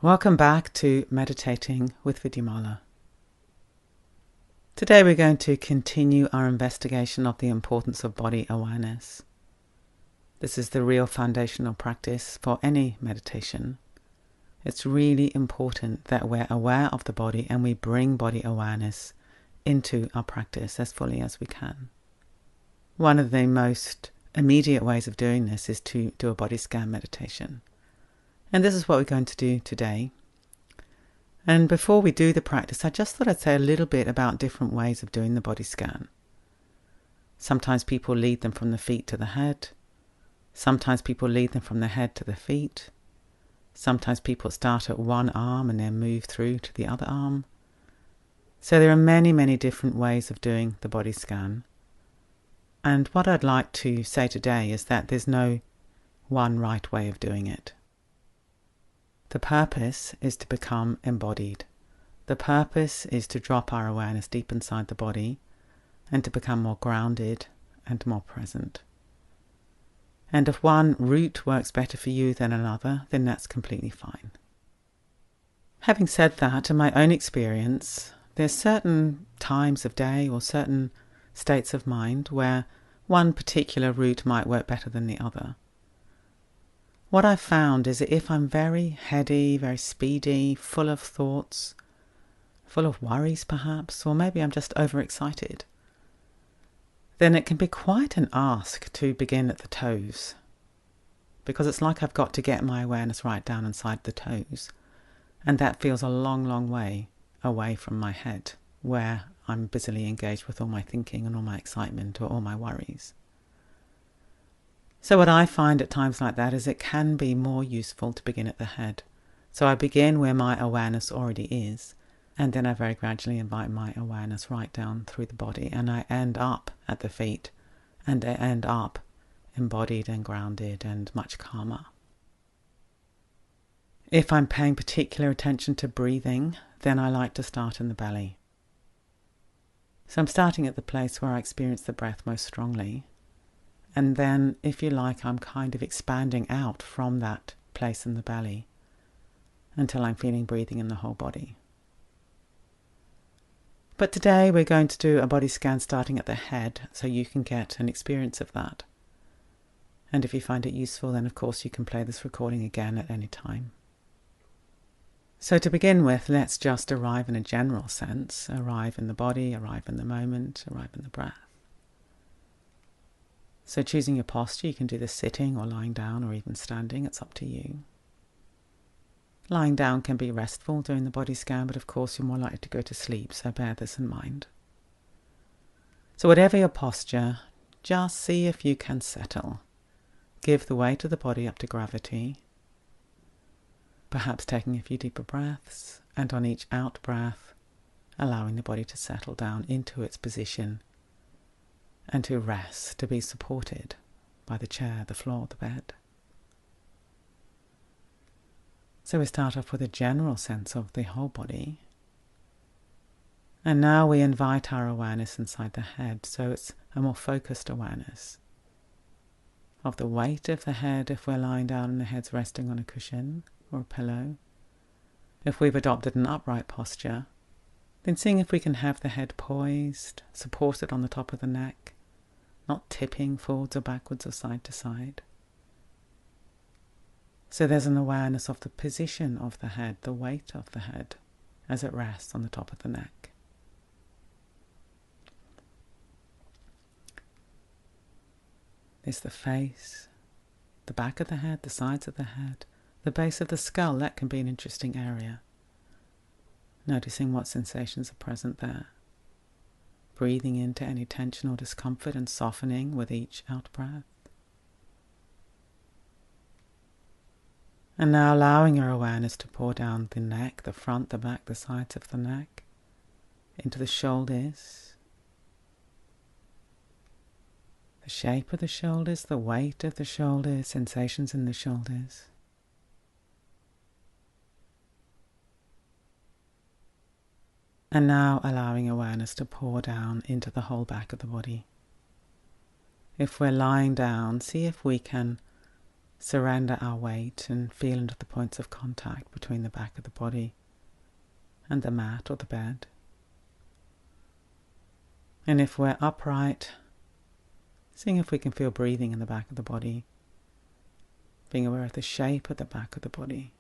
Welcome back to Meditating with Vidyamala. Today we're going to continue our investigation of the importance of body awareness. This is the real foundational practice for any meditation. It's really important that we're aware of the body and we bring body awareness into our practice as fully as we can. One of the most immediate ways of doing this is to do a body scan meditation. And this is what we're going to do today. And before we do the practice, I just thought I'd say a little bit about different ways of doing the body scan. Sometimes people lead them from the feet to the head. Sometimes people lead them from the head to the feet. Sometimes people start at one arm and then move through to the other arm. So there are many, many different ways of doing the body scan. And what I'd like to say today is that there's no one right way of doing it. The purpose is to become embodied. The purpose is to drop our awareness deep inside the body and to become more grounded and more present. And if one route works better for you than another, then that's completely fine. Having said that, in my own experience, there's certain times of day or certain states of mind where one particular route might work better than the other. What I've found is that if I'm very heady, very speedy, full of thoughts, full of worries perhaps, or maybe I'm just overexcited, then it can be quite an ask to begin at the toes, because it's like I've got to get my awareness right down inside the toes, and that feels a long, long way away from my head, where I'm busily engaged with all my thinking and all my excitement or all my worries. So what I find at times like that is it can be more useful to begin at the head. So I begin where my awareness already is, and then I very gradually invite my awareness right down through the body, and I end up at the feet, and I end up embodied and grounded and much calmer. If I'm paying particular attention to breathing, then I like to start in the belly. So I'm starting at the place where I experience the breath most strongly. And then, if you like, I'm kind of expanding out from that place in the belly until I'm feeling breathing in the whole body. But today we're going to do a body scan starting at the head so you can get an experience of that. And if you find it useful, then of course you can play this recording again at any time. So to begin with, let's just arrive in a general sense. Arrive in the body, arrive in the moment, arrive in the breath. So choosing your posture, you can do this sitting or lying down or even standing, it's up to you. Lying down can be restful during the body scan, but of course you're more likely to go to sleep, so bear this in mind. So whatever your posture, just see if you can settle. Give the weight of the body up to gravity, perhaps taking a few deeper breaths, and on each out breath, allowing the body to settle down into its position and to rest, to be supported by the chair, the floor, the bed. So we start off with a general sense of the whole body. And now we invite our awareness inside the head, so it's a more focused awareness of the weight of the head if we're lying down and the head's resting on a cushion or a pillow. If we've adopted an upright posture, then seeing if we can have the head poised, supported on the top of the neck, not tipping forwards or backwards or side to side. So there's an awareness of the position of the head, the weight of the head, as it rests on the top of the neck. There's the face, the back of the head, the sides of the head, the base of the skull. That can be an interesting area. Noticing what sensations are present there. Breathing into any tension or discomfort and softening with each out-breath. And now allowing your awareness to pour down the neck, the front, the back, the sides of the neck, into the shoulders. The shape of the shoulders, the weight of the shoulders, sensations in the shoulders. And now allowing awareness to pour down into the whole back of the body. If we're lying down, see if we can surrender our weight and feel into the points of contact between the back of the body and the mat or the bed. And if we're upright, seeing if we can feel breathing in the back of the body, being aware of the shape of the back of the body.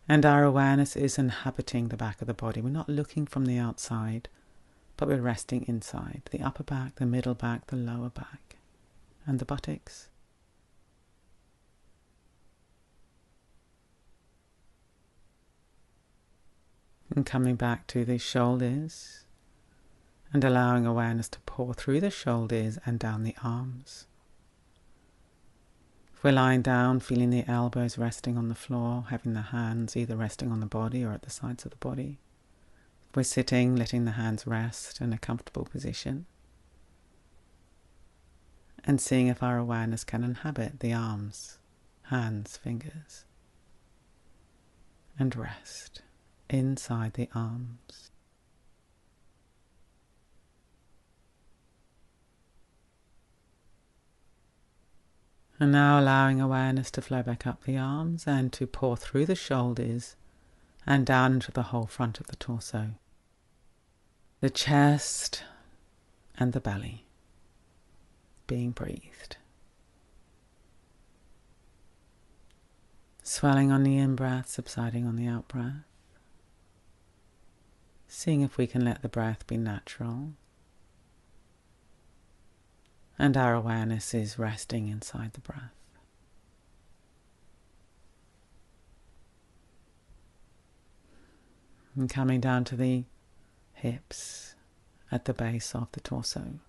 And our awareness is inhabiting the back of the body. We're not looking from the outside, but we're resting inside. The upper back, the middle back, the lower back, and the buttocks. And coming back to the shoulders and allowing awareness to pour through the shoulders and down the arms. If we're lying down, feeling the elbows resting on the floor, having the hands either resting on the body or at the sides of the body. If we're sitting, letting the hands rest in a comfortable position. And seeing if our awareness can inhabit the arms, hands, fingers. And rest inside the arms. And now allowing awareness to flow back up the arms and to pour through the shoulders and down into the whole front of the torso, the chest and the belly being breathed. Swelling on the in-breath, subsiding on the out-breath. Seeing if we can let the breath be natural. And our awareness is resting inside the breath. And coming down to the hips at the base of the torso.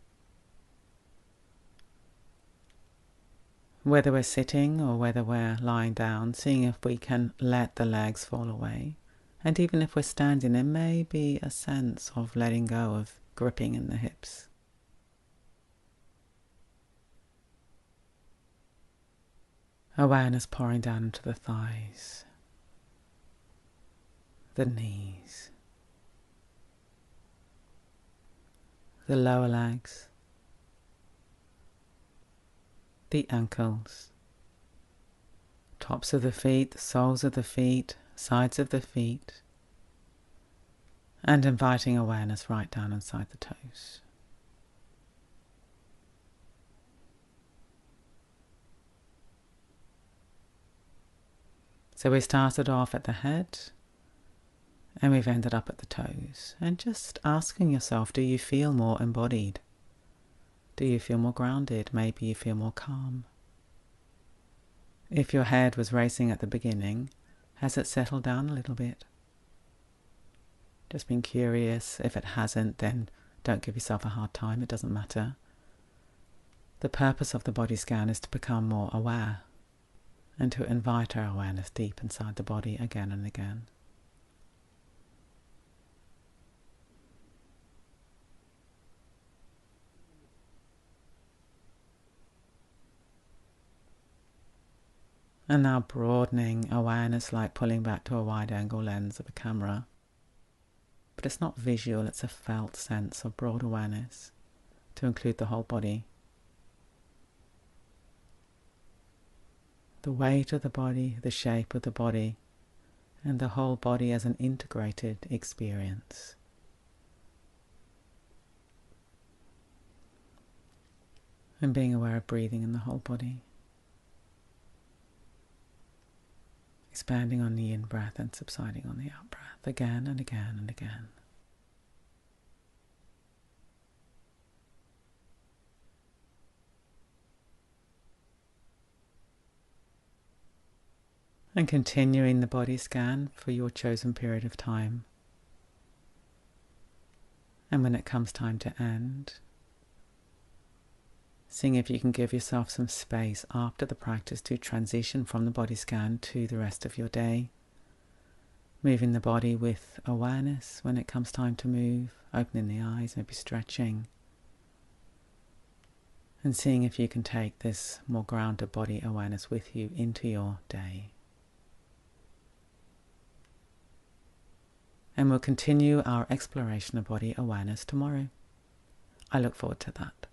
Whether we're sitting or whether we're lying down, seeing if we can let the legs fall away. And even if we're standing, there may be a sense of letting go, of gripping in the hips. Awareness pouring down into the thighs, the knees, the lower legs, the ankles, tops of the feet, the soles of the feet, sides of the feet, and inviting awareness right down inside the toes. So we started off at the head and we've ended up at the toes. And just asking yourself, do you feel more embodied? Do you feel more grounded? Maybe you feel more calm. If your head was racing at the beginning, has it settled down a little bit? Just being curious. If it hasn't, then don't give yourself a hard time. It doesn't matter. The purpose of the body scan is to become more aware and to invite our awareness deep inside the body again and again. And now broadening awareness, like pulling back to a wide-angle lens of a camera. But it's not visual, it's a felt sense of broad awareness to include the whole body. The weight of the body, the shape of the body, and the whole body as an integrated experience. And being aware of breathing in the whole body. Expanding on the in-breath and subsiding on the out-breath again and again and again. And continuing the body scan for your chosen period of time. And when it comes time to end, seeing if you can give yourself some space after the practice to transition from the body scan to the rest of your day. Moving the body with awareness when it comes time to move, opening the eyes, maybe stretching. And seeing if you can take this more grounded body awareness with you into your day. And we'll continue our exploration of body awareness tomorrow. I look forward to that.